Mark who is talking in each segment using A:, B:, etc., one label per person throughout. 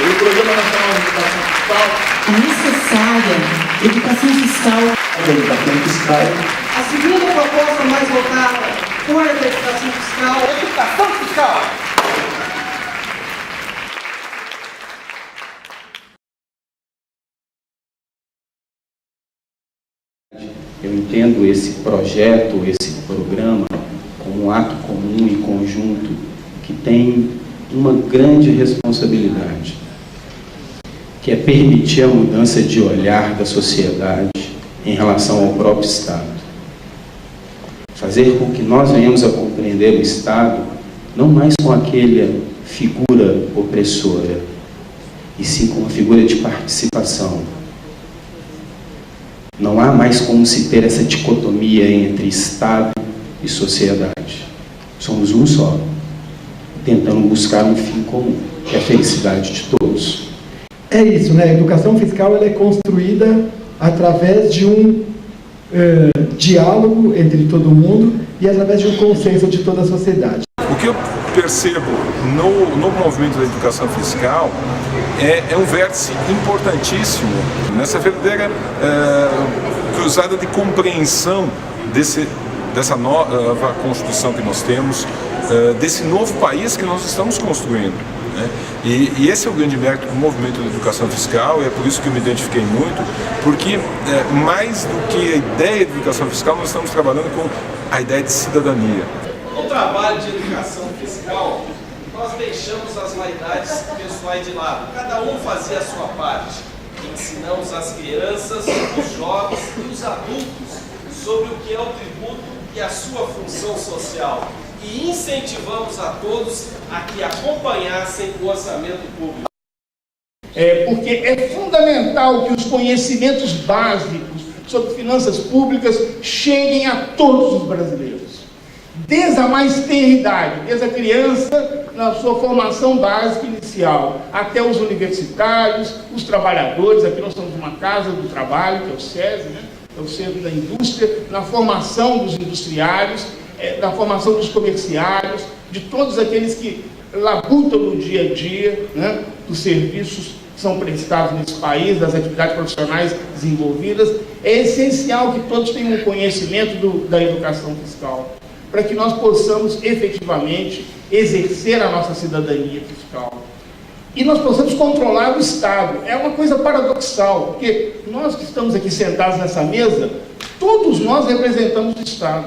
A: O Programa Nacional de Educação Fiscal.
B: A necessária educação fiscal.
A: A educação fiscal.
C: A segunda proposta mais votada foi a educação fiscal.
A: Educação fiscal.
D: Eu entendo esse projeto, esse programa, como um ato comum e conjunto que tem uma grande responsabilidade, que é permitir a mudança de olhar da sociedade em relação ao próprio Estado. Fazer com que nós venhamos a compreender o Estado não mais com aquela figura opressora, e sim com uma figura de participação. Não há mais como se ter essa dicotomia entre Estado e sociedade. Somos um só, tentando buscar um fim comum, que é a felicidade de todos.
E: É isso, né? A educação fiscal ela é construída através de um diálogo entre todo mundo e através de um consenso de toda a sociedade.
F: O que eu percebo no movimento da educação fiscal é um vértice importantíssimo nessa verdadeira cruzada de compreensão dessa nova Constituição que nós temos, desse novo país que nós estamos construindo. E esse é o grande mérito do movimento da educação fiscal, e é por isso que eu me identifiquei muito, porque mais do que a ideia de educação fiscal, nós estamos trabalhando com a ideia de cidadania.
G: No trabalho de educação fiscal, nós deixamos as vaidades pessoais de lado. Cada um fazia a sua parte. Ensinamos as crianças, os jovens e os adultos sobre o que é o tributo e a sua função social. E incentivamos a todos a que acompanhassem o orçamento público.
A: Porque é fundamental que os conhecimentos básicos sobre finanças públicas cheguem a todos os brasileiros. Desde a mais tenra idade, desde a criança, na sua formação básica inicial, até os universitários, os trabalhadores. Aqui nós somos uma casa do trabalho, que é o SESI, né? É o Centro da Indústria, na formação dos industriários, na formação dos comerciários, de todos aqueles que labutam no dia a dia, né, dos serviços que são prestados nesse país, das atividades profissionais desenvolvidas. É essencial que todos tenham um conhecimento da educação fiscal, para que nós possamos efetivamente exercer a nossa cidadania fiscal. E nós possamos controlar o Estado. É uma coisa paradoxal, porque nós que estamos aqui sentados nessa mesa, todos nós representamos o Estado.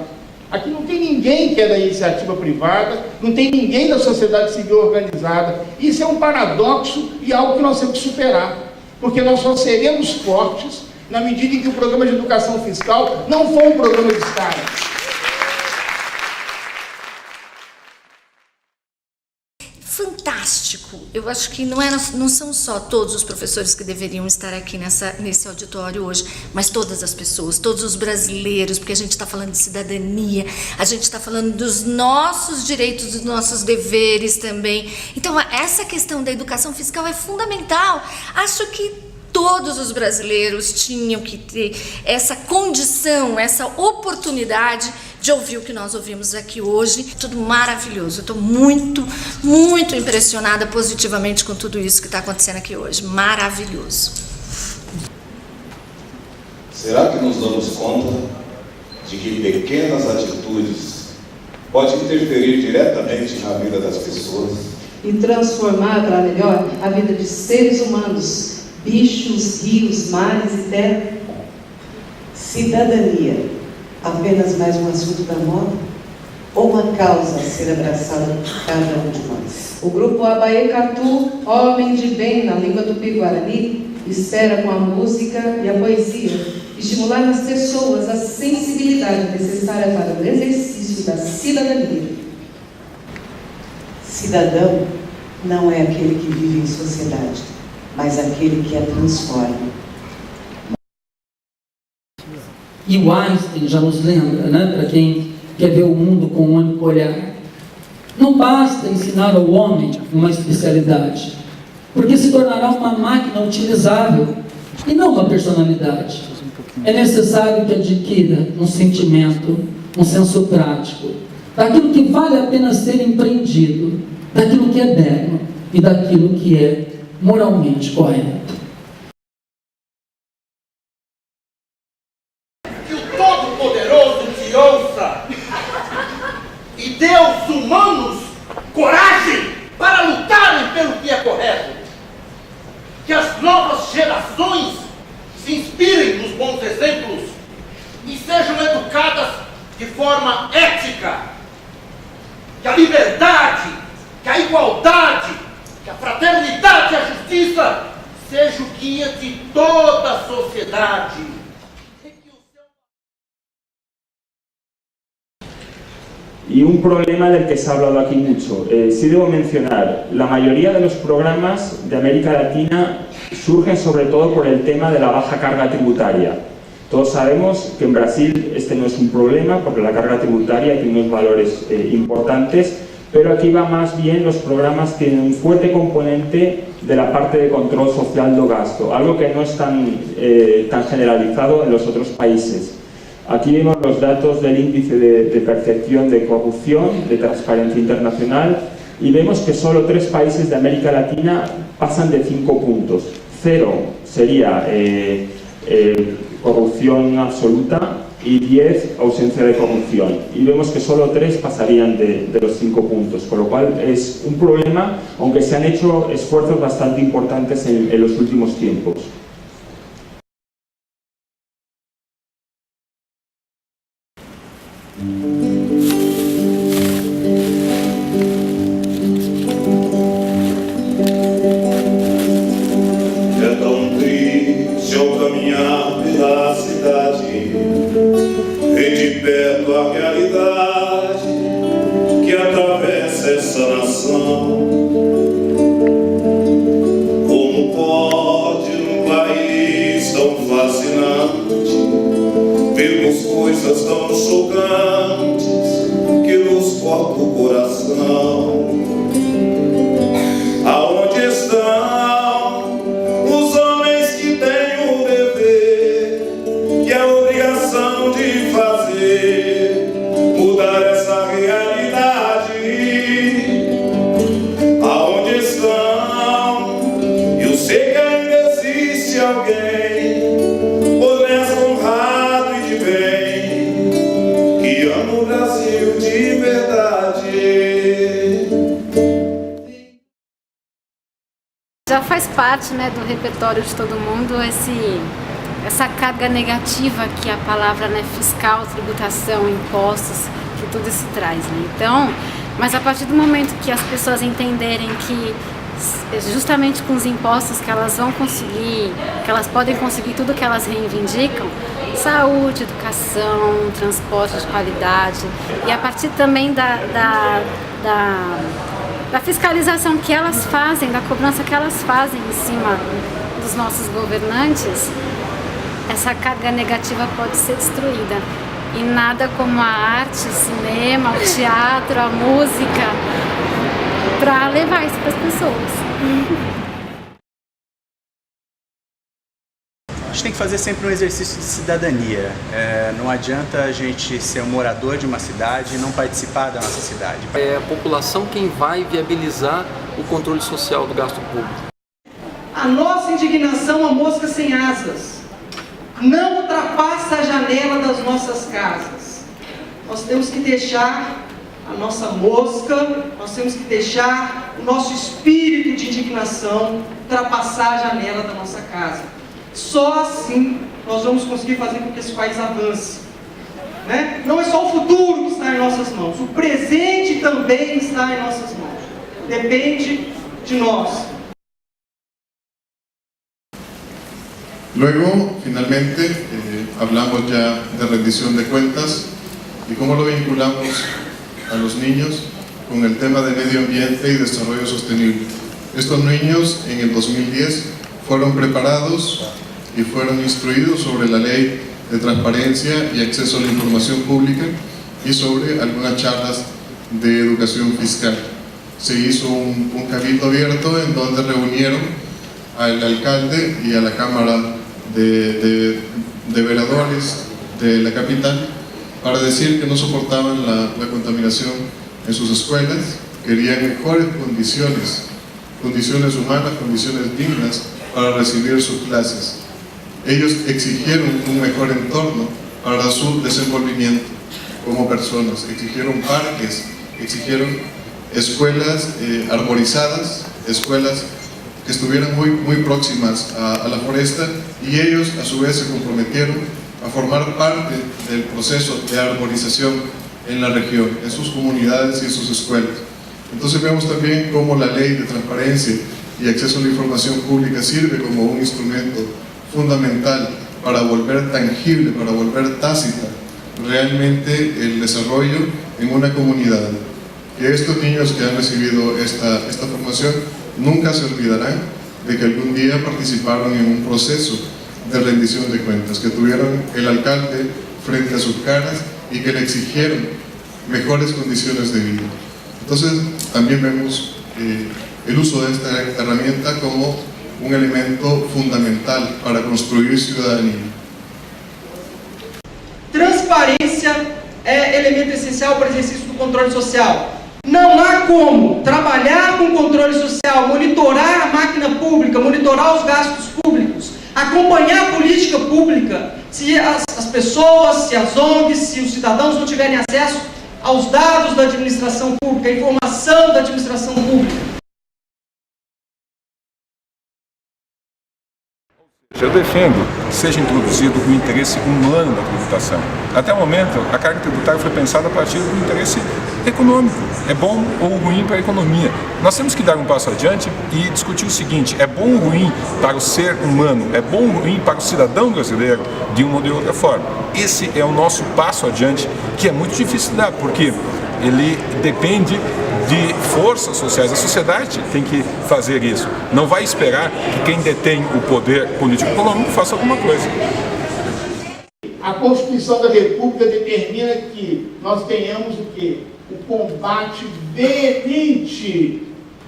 A: Aqui não tem ninguém que é da iniciativa privada, não tem ninguém da sociedade civil organizada. Isso é um paradoxo e algo que nós temos que superar, porque nós só seremos fortes na medida em que o programa de educação fiscal não for um programa de Estado.
B: Fantástico! Eu acho que não são só todos os professores que deveriam estar aqui nesse auditório hoje, mas todas as pessoas, todos os brasileiros, porque a gente está falando de cidadania, a gente está falando dos nossos direitos, dos nossos deveres também. Então, essa questão da educação fiscal é fundamental. Acho que todos os brasileiros tinham que ter essa condição, essa oportunidade de ouvir o que nós ouvimos aqui hoje. Tudo maravilhoso. Eu estou muito, muito impressionada positivamente com tudo isso que está acontecendo aqui hoje. Maravilhoso.
H: Será que nos damos conta de que pequenas atitudes podem interferir diretamente na vida das pessoas?
I: E transformar para melhor a vida de seres humanos bichos, rios, mares e terra? Cidadania, apenas mais um assunto da moda? Ou uma causa a ser abraçada por cada um de nós?
J: O grupo Abaecatu, Homem de Bem na língua do Tupi-Guarani, espera com a música e a poesia estimular nas pessoas a sensibilidade necessária para o exercício da cidadania.
I: Cidadão não é aquele que vive em sociedade, mas aquele que a transforma.
K: E o Einstein já nos lembra, né, para quem quer ver o mundo com um único olhar. Não basta ensinar ao homem uma especialidade, porque se tornará uma máquina utilizável e não uma personalidade. É necessário que adquira um sentimento, um senso prático, daquilo que vale a pena ser empreendido, daquilo que é belo e daquilo que é moralmente correto.
L: Que o Todo-Poderoso te ouça e dê aos humanos coragem para lutarem pelo que é correto. Que as novas gerações se inspirem nos bons exemplos e sejam educadas de forma ética. Que a liberdade, que a igualdade, que a fraternidade e a justiça seja o guia de toda a sociedade.
M: Y un problema del que se ha hablado aquí mucho. Sí debo mencionar, la mayoría de los programas de América Latina surgen sobre todo por el tema de la baja carga tributaria. Todos sabemos que en Brasil este no es un problema porque la carga tributaria tiene unos valores importantes, pero aquí va más bien, los programas tienen un fuerte componente de la parte de control social do gasto, algo que no es tan generalizado en los otros países. Aquí vemos los datos del índice de percepción de corrupción, de Transparencia Internacional, y vemos que solo 3 países de América Latina pasan de 5 puntos. 0 sería corrupción absoluta y 10 ausencia de corrupción. Y vemos que solo 3 pasarían de los 5 puntos, con lo cual es un problema, aunque se han hecho esfuerzos bastante importantes en los últimos tiempos.
H: É tão triste ao caminhar pela cidade, ver de perto a realidade que atravessa essa nação. Como pode num país tão fascinante vermos coisas tão chocantes que nos cortam o coração? Aonde estão os homens que têm o dever e a obrigação de fazer mudar essa realidade? Aonde estão? Eu sei que ainda existe alguém honesto, honrado e de bem que ama o Brasil de verdade.
N: Já faz parte, né, do repertório de todo mundo essa carga negativa que a palavra, né, fiscal, tributação, impostos, que tudo isso traz, né? Então, mas a partir do momento que as pessoas entenderem que justamente com os impostos que elas vão conseguir, que elas podem conseguir tudo que elas reivindicam, saúde, educação, transporte de qualidade, e a partir também da fiscalização que elas fazem, da cobrança que elas fazem em cima dos nossos governantes, essa carga negativa pode ser destruída. E nada como a arte, o cinema, o teatro, a música, para levar isso para as pessoas.
O: A gente tem que fazer sempre um exercício de cidadania. Não adianta a gente ser um morador de uma cidade e não participar da nossa cidade.
P: É a população quem vai viabilizar o controle social do gasto público.
C: A nossa indignação, a mosca sem asas, não ultrapassa a janela das nossas casas. Nós temos que deixar a nossa mosca, nós temos que deixar o nosso espírito de indignação ultrapassar a janela da nossa casa. Só assim nós vamos conseguir fazer com que esse país avance. Né? Não é só o futuro que está em nossas mãos, o presente também está em nossas mãos. Depende de nós.
Q: Luego, finalmente, hablamos ya de rendición de cuentas y cómo lo vinculamos a los niños con el tema de medio ambiente y desarrollo sostenible. Estos niños en el 2010 fueron preparados y fueron instruidos sobre la ley de transparencia y acceso a la información pública y sobre algunas charlas de educación fiscal. Se hizo un cabildo abierto en donde reunieron al alcalde y a la Cámara de veladores de la capital para decir que no soportaban la contaminación en sus escuelas, querían mejores condiciones humanas, condiciones dignas para recibir sus clases. Ellos exigieron un mejor entorno para su desenvolvimiento como personas, exigieron parques, exigieron escuelas arborizadas, escuelas que estuvieran muy próximas a la foresta, y ellos a su vez se comprometieron a formar parte del proceso de arborización en la región, en sus comunidades y en sus escuelas. Entonces vemos también cómo la ley de transparencia y acceso a la información pública sirve como un instrumento fundamental para volver tangible, para volver tácita realmente el desarrollo en una comunidad. Que estos niños que han recibido esta formación nunca se olvidarán de que algún día participaron en un proceso de rendición de cuentas, que tuvieron el alcalde frente a sus caras y que le exigieron mejores condiciones de vida. Entonces también vemos el uso de esta herramienta como um elemento fundamental para construir cidadania.
C: Transparência é elemento essencial para o exercício do controle social. Não há como trabalhar com controle social, monitorar a máquina pública, monitorar os gastos públicos, acompanhar a política pública, se as pessoas, se as ONGs, se os cidadãos não tiverem acesso aos dados da administração pública, à informação da administração pública.
F: Eu defendo que seja introduzido o interesse humano na tributação. Até o momento, a carga tributária foi pensada a partir do interesse econômico. É bom ou ruim para a economia? Nós temos que dar um passo adiante e discutir o seguinte: é bom ou ruim para o ser humano? É bom ou ruim para o cidadão brasileiro de uma ou de outra forma? Esse é o nosso passo adiante, que é muito difícil de dar, porque ele depende de forças sociais. A sociedade tem que fazer isso. Não vai esperar que quem detém o poder político-econômico faça alguma coisa.
A: A Constituição da República determina que nós tenhamos o quê? O combate veemente,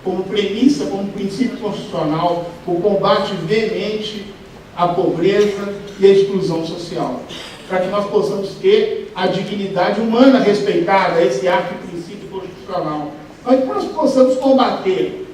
A: como premissa, como princípio constitucional, o combate veemente à pobreza e à exclusão social, para que nós possamos ter a dignidade humana respeitada, esse arquiprincípio constitucional. Para que nós possamos combater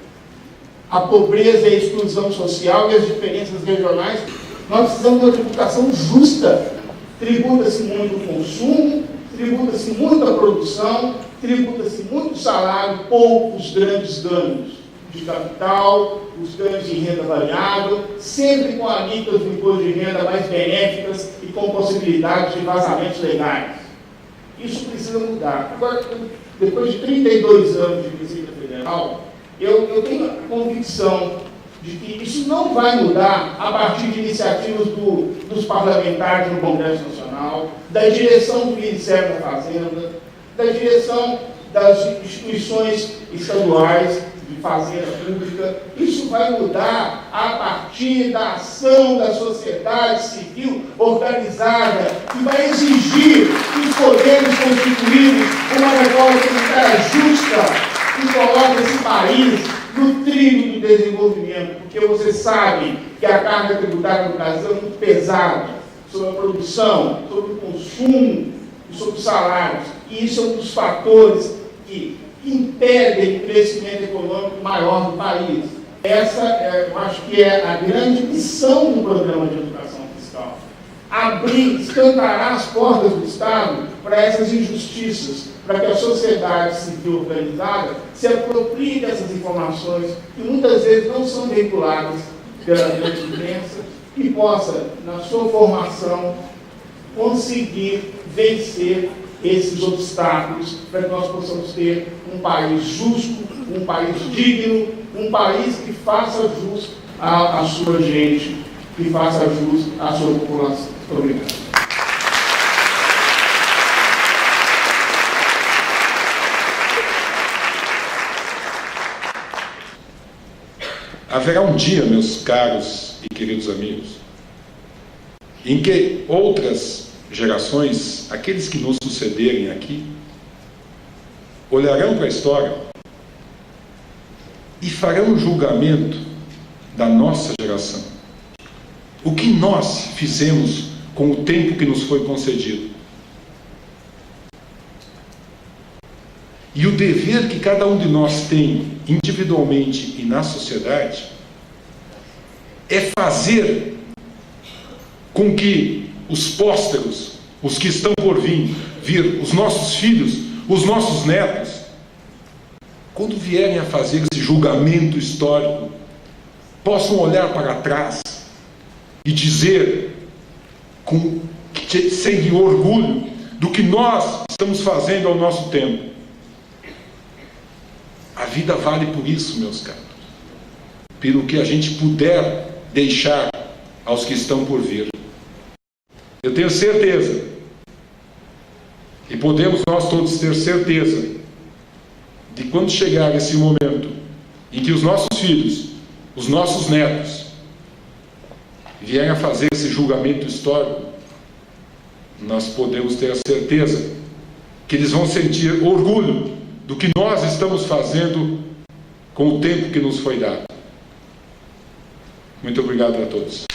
A: a pobreza e a exclusão social e as diferenças regionais, nós precisamos de uma tributação justa. Tributa-se muito o consumo, tributa-se muito a produção, tributa-se muito o salário, pouco os grandes ganhos de capital, os ganhos de renda variável, sempre com alíquotas do imposto de renda mais benéficas e com possibilidade de vazamentos legais. Isso precisa mudar. Agora, depois de 32 anos de Receita Federal, eu tenho a convicção de que isso não vai mudar a partir de iniciativas dos parlamentares no Congresso Nacional, da direção do Ministério da Fazenda, da direção das instituições estaduais de fazenda pública. Isso vai mudar a partir da ação da sociedade civil organizada, que vai exigir que os poderes constituídos uma reforma tributária justa que coloque esse país no trilho do desenvolvimento, porque você sabe que a carga tributária no Brasil é muito pesada sobre a produção, sobre o consumo e sobre os salários, e isso é um dos fatores que impedem o crescimento econômico maior do país. Essa, eu acho que é a grande missão do programa de educação fiscal. Abrir, escancarar as portas do Estado para para essas injustiças, para que a sociedade civil organizada se aproprie dessas informações que muitas vezes não são veiculadas pela grande imprensa e possa, na sua formação, conseguir vencer esses obstáculos para que nós possamos ter um país justo, um país digno, um país que faça jus à sua gente, que faça jus à sua população. Muito obrigado.
F: Haverá um dia, meus caros e queridos amigos, em que outras gerações, aqueles que nos sucederem aqui, olharão para a história e farão um julgamento da nossa geração. O que nós fizemos com o tempo que nos foi concedido. E o dever que cada um de nós tem, individualmente e na sociedade, é fazer com que os pósteros, os que estão por vir, os nossos filhos, os nossos netos, quando vierem a fazer esse julgamento histórico, possam olhar para trás e dizer, sem orgulho, do que nós estamos fazendo ao nosso tempo. A vida vale por isso, meus caros. Pelo que a gente puder deixar aos que estão por vir. Eu tenho certeza, e podemos nós todos ter certeza, de quando chegar esse momento em que os nossos filhos, os nossos netos, vierem a fazer esse julgamento histórico, nós podemos ter a certeza que eles vão sentir orgulho do que nós estamos fazendo com o tempo que nos foi dado. Muito obrigado a todos.